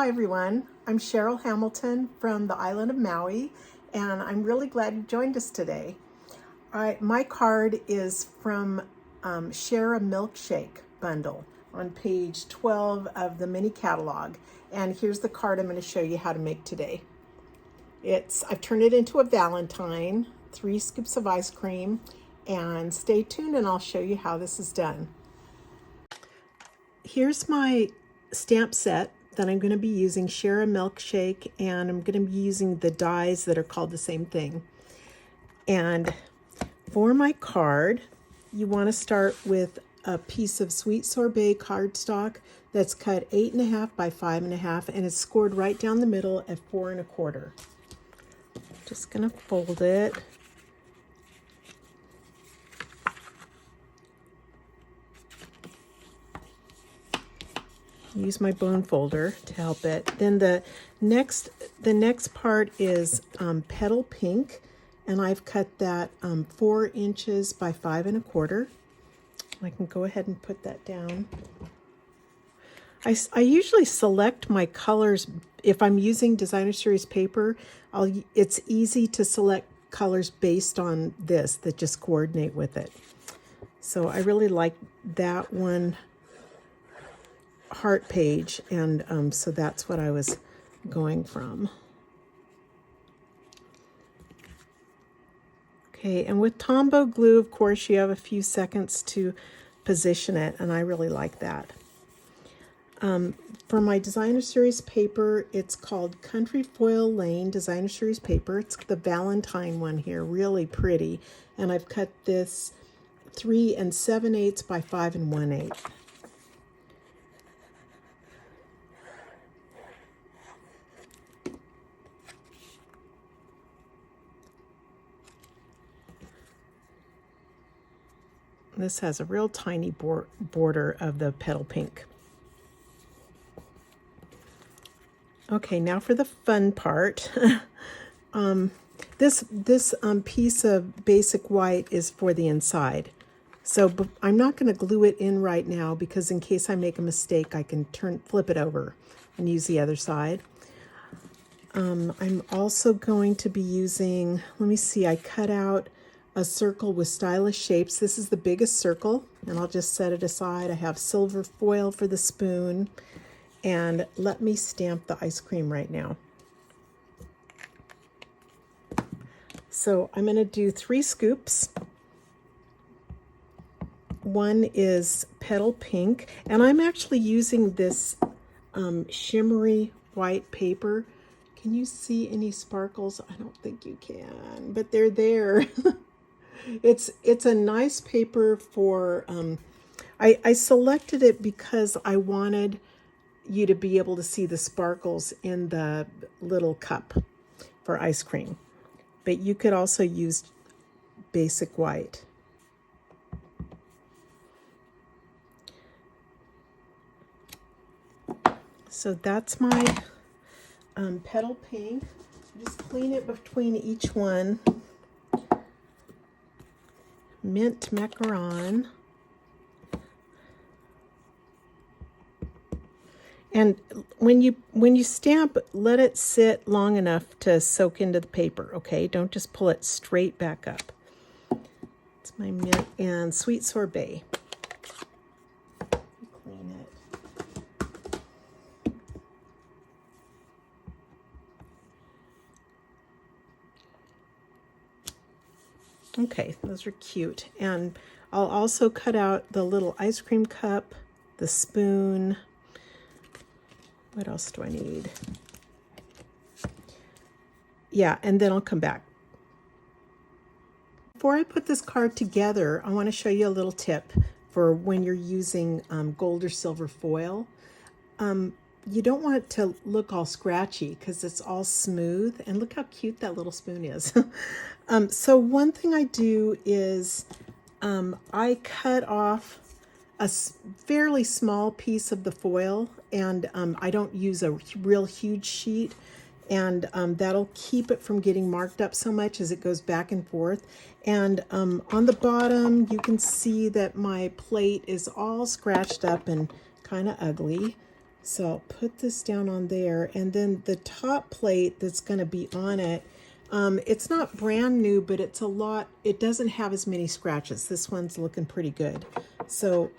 Hi everyone, I'm Cheryl Hamilton from the island of Maui, and I'm really glad you joined us today. My card is from Share a Milkshake Bundle on page 12 of the mini catalog, and here's the card I'm going to show you how to make today. I've turned it into a Valentine, 3 scoops of ice cream, and stay tuned and I'll show you how this is done. Here's my stamp set that I'm going to be using, Share a Milkshake, and I'm going to be using the dies that are called the same thing. And for my card, you want to start with a piece of sweet sorbet cardstock that's cut 8.5 by 5.5, and it's scored right down the middle at 4 1/4. Just going to fold it. Use my bone folder to help it. Then the next part is petal pink, and I've cut that 4 inches by 5 1/4. I can go ahead and put that down. I usually select my colors if I'm using designer series paper. It's easy to select colors based on this that just coordinate with it. So I really like that one heart page, and so that's what I was going from. Okay, and with Tombow glue, of course, you have a few seconds to position it, and I really like that. For my designer series paper, it's called Country Foil Lane designer series paper. It's the Valentine one here, really pretty, and I've cut this 3 7/8 by 5 1/8. This has a real tiny border of the petal pink. Okay, now for the fun part. This piece of basic white is for the inside. So I'm not going to glue it in right now because in case I make a mistake, I can flip it over and use the other side. I'm also going to be using, let me see, I cut out a circle with stylish shapes. This is the biggest circle, and I'll just set it aside. I have silver foil for the spoon, and let me stamp the ice cream right now. So I'm going to do 3 scoops. One is petal pink, and I'm actually using this shimmery white paper. Can you see any sparkles? I don't think you can, but they're there. It's a nice paper for, I selected it because I wanted you to be able to see the sparkles in the little cup for ice cream. But you could also use basic white. So that's my petal pink. Just clean it between each one. Mint macaron. And when you stamp, let it sit long enough to soak into the paper, okay? Don't just pull it straight back up. It's my mint and sweet sorbet. Clean it. Okay, those are cute. And I'll also cut out the little ice cream cup, the spoon. What else do I need? Yeah, and then I'll come back. Before I put this card together, I want to show you a little tip for when you're using gold or silver foil. You don't want it to look all scratchy because it's all smooth. And look how cute that little spoon is. So one thing I do is I cut off a fairly small piece of the foil, and I don't use a real huge sheet, and that'll keep it from getting marked up so much as it goes back and forth. And on the bottom, you can see that my plate is all scratched up and kind of ugly. So I'll put this down on there, and then the top plate that's going to be on it, it's not brand new, but it's a lot, it doesn't have as many scratches. This one's looking pretty good. So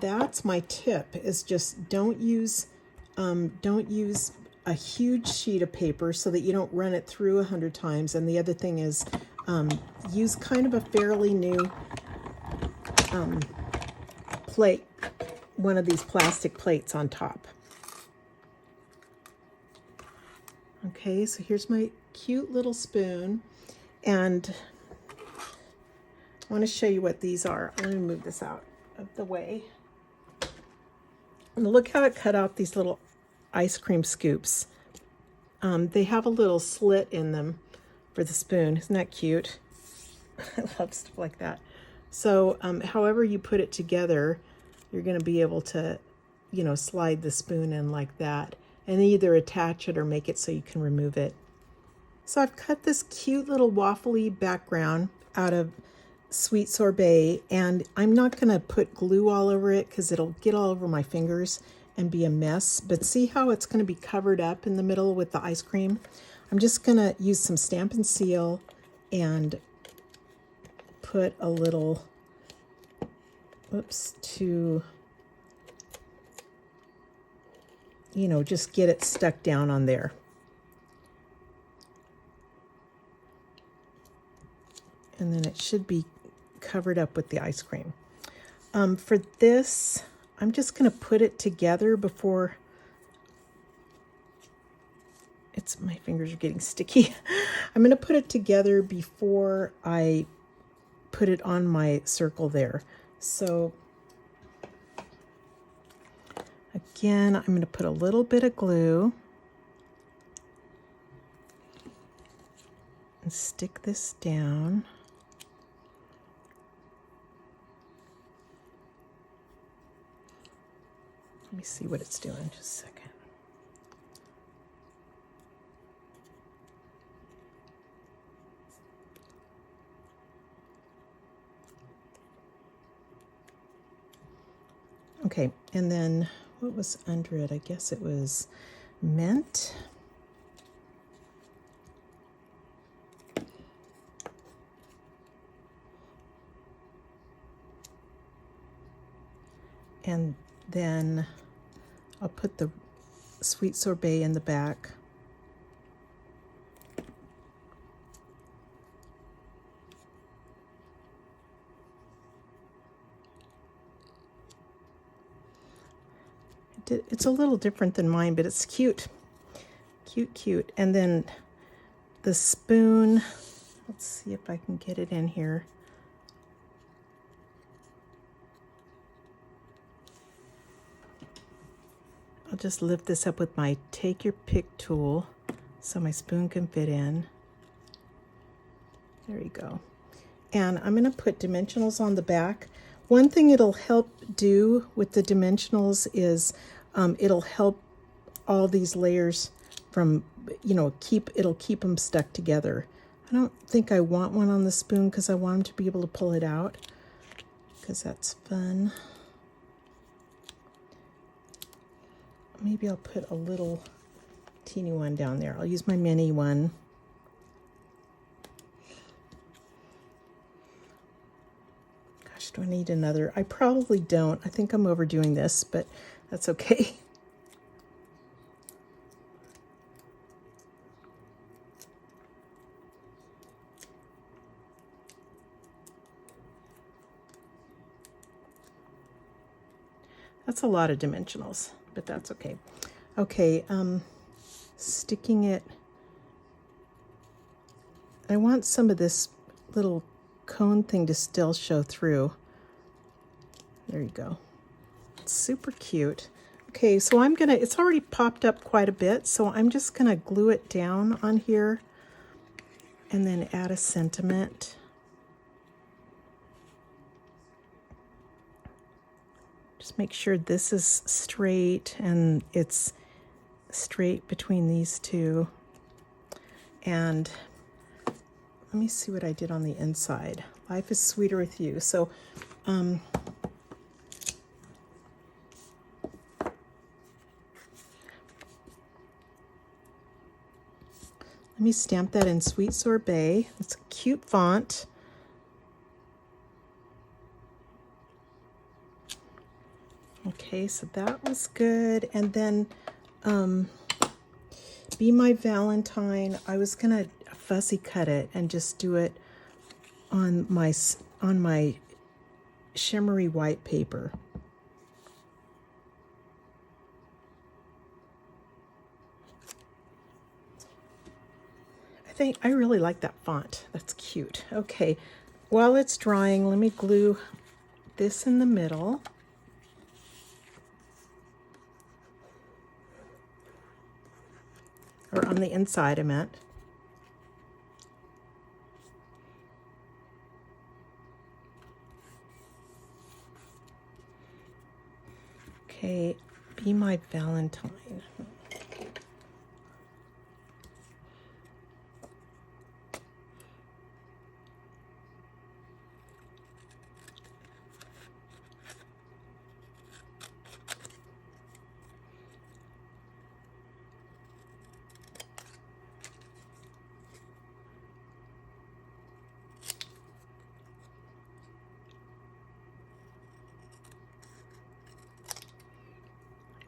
that's my tip, is just don't use a huge sheet of paper so that you don't run it through 100 times. And the other thing is use kind of a fairly new plate, one of these plastic plates on top. Okay, so here's my cute little spoon, and I want to show you what these are. Let me move this out of the way. And look how it cut out these little ice cream scoops. They have a little slit in them for the spoon. Isn't that cute? I love stuff like that. So however you put it together, you're going to be able to, you know, slide the spoon in like that, and either attach it or make it so you can remove it. So I've cut this cute little waffly background out of sweet sorbet, and I'm not going to put glue all over it because it'll get all over my fingers and be a mess. But see how it's going to be covered up in the middle with the ice cream? I'm just going to use some Stampin' Seal and put a little, to, you know, just get it stuck down on there. And then it should be covered up with the ice cream. For this, I'm just going to put it together before my fingers are getting sticky. I'm going to put it together before I put it on my circle there. So again, I'm going to put a little bit of glue and stick this down. Let me see what it's doing, just a second. Okay, and then what was under it? I guess it was mint. And then I'll put the sweet sorbet in the back. It's a little different than mine, but it's cute. Cute, cute. And then the spoon, let's see if I can get it in here. I'll just lift this up with my take your pick tool so my spoon can fit in. There you go. And I'm going to put dimensionals on the back. One thing it'll help do with the dimensionals is it'll help all these layers from, you know, it'll keep them stuck together. I don't think I want one on the spoon because I want them to be able to pull it out, because that's fun. Maybe I'll put a little teeny one down there. I'll use my mini one. Gosh, do I need another? I probably don't. I think I'm overdoing this, but that's okay. That's a lot of dimensionals, but that's okay. Okay, sticking it. I want some of this little cone thing to still show through. There you go. It's super cute. Okay, so it's already popped up quite a bit, so I'm just gonna glue it down on here and then add a sentiment. Just make sure this is straight and it's straight between these two. And let me see what I did on the inside. Life is sweeter with you. So Let me stamp that in Sweet Sorbet. It's a cute font. Okay, so that was good. And then Be My Valentine, I was gonna fussy cut it and just do it on my shimmery white paper. I really like that font. That's cute. Okay, while it's drying, let me glue this in the middle. Or on the inside, I meant. Okay, Be My Valentine.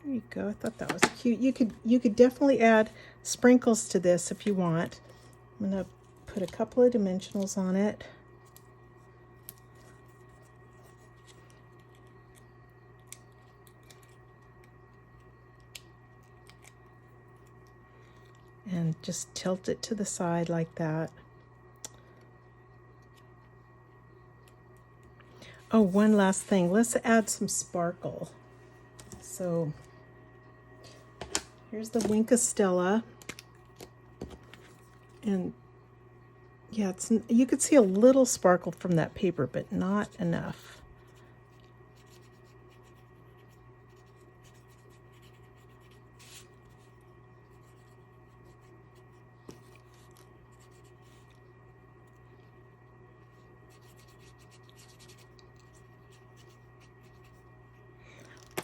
There you go. I thought that was cute. You could definitely add sprinkles to this if you want. I'm gonna put a couple of dimensionals on it. And just tilt it to the side like that. Oh, one last thing. Let's add some sparkle. So here's the Wink of Stella. And yeah, you could see a little sparkle from that paper, but not enough.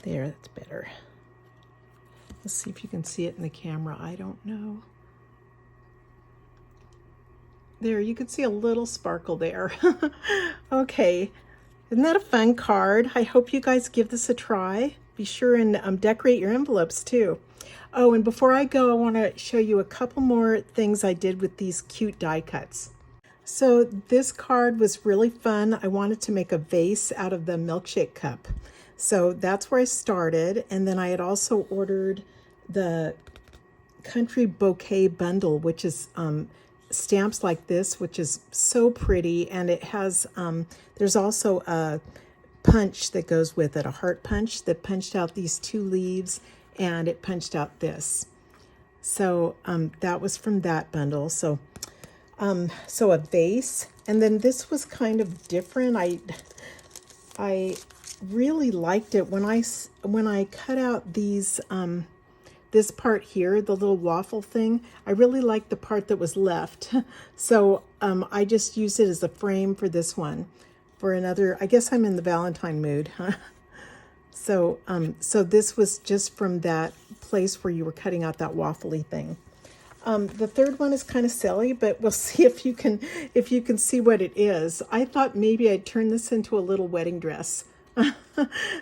There, that's better. Let's see if you can see it in the camera. I don't know. There, you can see a little sparkle there. Okay, isn't that a fun card? I hope you guys give this a try. Be sure and decorate your envelopes too. Oh, and before I go, I want to show you a couple more things I did with these cute die cuts. So this card was really fun. I wanted to make a vase out of the milkshake cup. So that's where I started. And then I had also ordered the Country Bouquet Bundle, which is stamps like this, which is so pretty. And it has, there's also a punch that goes with it, a heart punch that punched out these 2 leaves, and it punched out this. So that was from that bundle. So a vase. And then this was kind of different. I really liked it when I cut out these this part here, the little waffle thing. I really liked the part that was left. So I just used it as a frame for this one. For another, I guess I'm in the Valentine mood, huh? So this was just from that place where you were cutting out that waffly thing. The third one is kind of silly, but we'll see if you can see what it is. I thought maybe I'd turn this into a little wedding dress.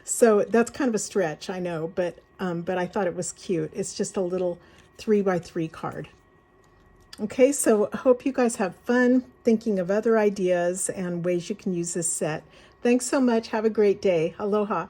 So that's kind of a stretch, I know, but I thought it was cute. It's just a little 3x3 card. Okay, so I hope you guys have fun thinking of other ideas and ways you can use this set. Thanks so much. Have a great day. Aloha.